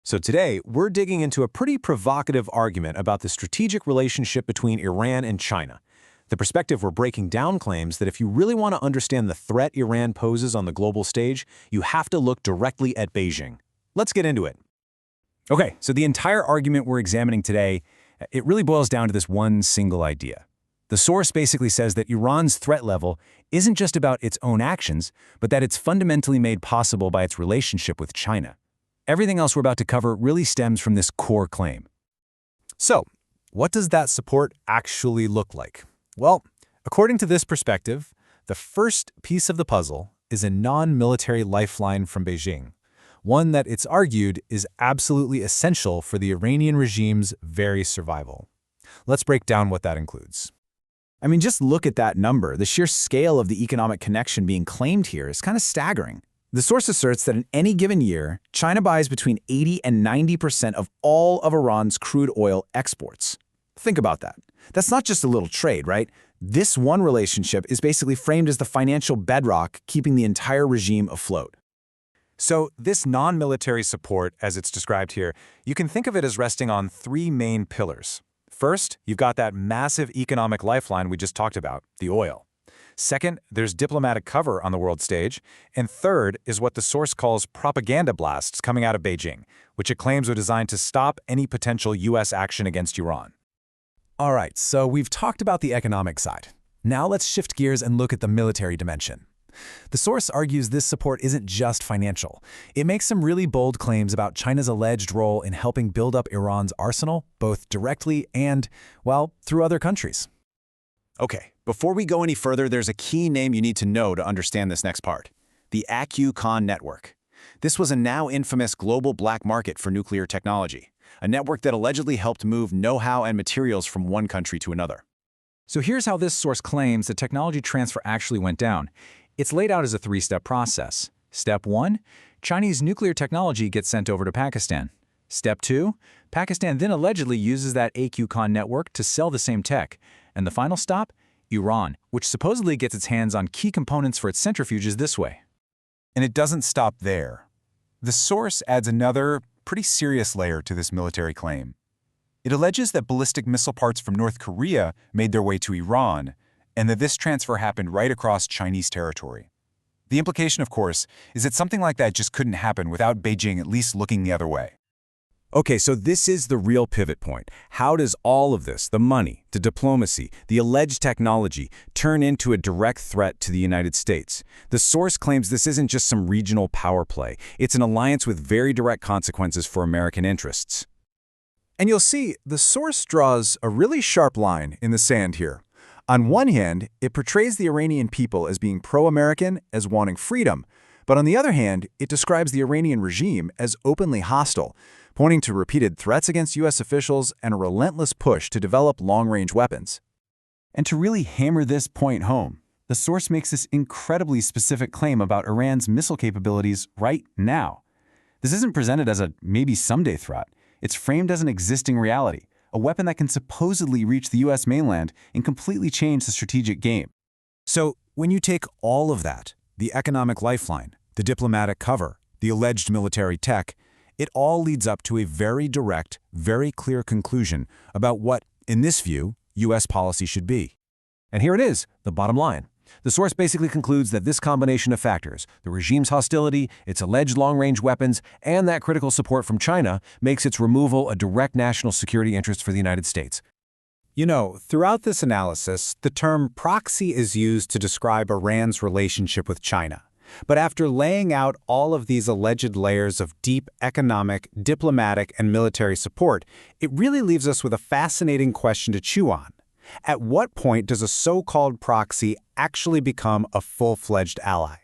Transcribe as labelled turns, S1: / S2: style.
S1: So today, we're digging into a pretty provocative argument about the strategic relationship between Iran and China. The perspective we're breaking down claims that if you really want to understand the threat Iran poses on the global stage, you have to look directly at Beijing. Let's get into it.
S2: Okay, so the entire argument we're examining today, it really boils down to this one single idea. The source basically says that Iran's threat level isn't just about its own actions, but that it's fundamentally made possible by its relationship with China. Everything else we're about to cover really stems from this core claim.
S1: So, what does that support actually look like? Well, according to this perspective, the first piece of the puzzle is a non-military lifeline from Beijing, one that it's argued is absolutely essential for the Iranian regime's very survival. Let's break down what that includes.
S3: I mean, just look at that number. The sheer scale of the economic connection being claimed here is kind of staggering. The source asserts that in any given year, China buys between 80 and 90% of all of Iran's crude oil exports. Think about that. That's not just a little trade, right? This one relationship is basically framed as the financial bedrock keeping the entire regime afloat.
S1: So this non-military support, as it's described here, you can think of it as resting on three main pillars. First, you've got that massive economic lifeline we just talked about, the oil. Second, there's diplomatic cover on the world stage. And third is what the source calls propaganda blasts coming out of Beijing, which it claims are designed to stop any potential U.S. action against Iran.
S2: All right, so we've talked about the economic side. Now let's shift gears and look at the military dimension. The source argues this support isn't just financial. It makes some really bold claims about China's alleged role in helping build up Iran's arsenal, both directly and, well, through other countries.
S3: Okay, before we go any further, there's a key name you need to know to understand this next part. The Con network. This was a now infamous global black market for nuclear technology, a network that allegedly helped move know-how and materials from one country to another.
S2: So here's how this source claims the technology transfer actually went down. It's laid out as a three-step process. Step 1, Chinese nuclear technology gets sent over to Pakistan. Step 2, Pakistan then allegedly uses that Con network to sell the same tech. And the final stop, Iran, which supposedly gets its hands on key components for its centrifuges this way.
S4: And it doesn't stop there. The source adds another, pretty serious layer to this military claim. It alleges that ballistic missile parts from North Korea made their way to Iran, and that this transfer happened right across Chinese territory. The implication, of course, is that something like that just couldn't happen without Beijing at least looking the other way.
S2: Okay, so this is the real pivot point. How does all of this, the money, the diplomacy, the alleged technology, turn into a direct threat to the United States? The source claims this isn't just some regional power play. It's an alliance with very direct consequences for American interests.
S1: And you'll see, the source draws a really sharp line in the sand here. On one hand, it portrays the Iranian people as being pro-American, as wanting freedom. But on the other hand, it describes the Iranian regime as openly hostile, pointing to repeated threats against U.S. officials and a relentless push to develop long-range weapons.
S2: And to really hammer this point home, the source makes this incredibly specific claim about Iran's missile capabilities right now. This isn't presented as a maybe someday threat. It's framed as an existing reality, a weapon that can supposedly reach the U.S. mainland and completely change the strategic game.
S1: So when you take all of that, the economic lifeline, the diplomatic cover, the alleged military tech, it all leads up to a very direct, very clear conclusion about what, in this view, U.S. policy should be. And here it is, the bottom line. The source basically concludes that this combination of factors, the regime's hostility, its alleged long-range weapons, and that critical support from China, makes its removal a direct national security interest for the United States. You know, throughout this analysis, the term proxy is used to describe Iran's relationship with China. But after laying out all of these alleged layers of deep economic, diplomatic, and military support, it really leaves us with a fascinating question to chew on. At what point does a so-called proxy actually become a full-fledged ally?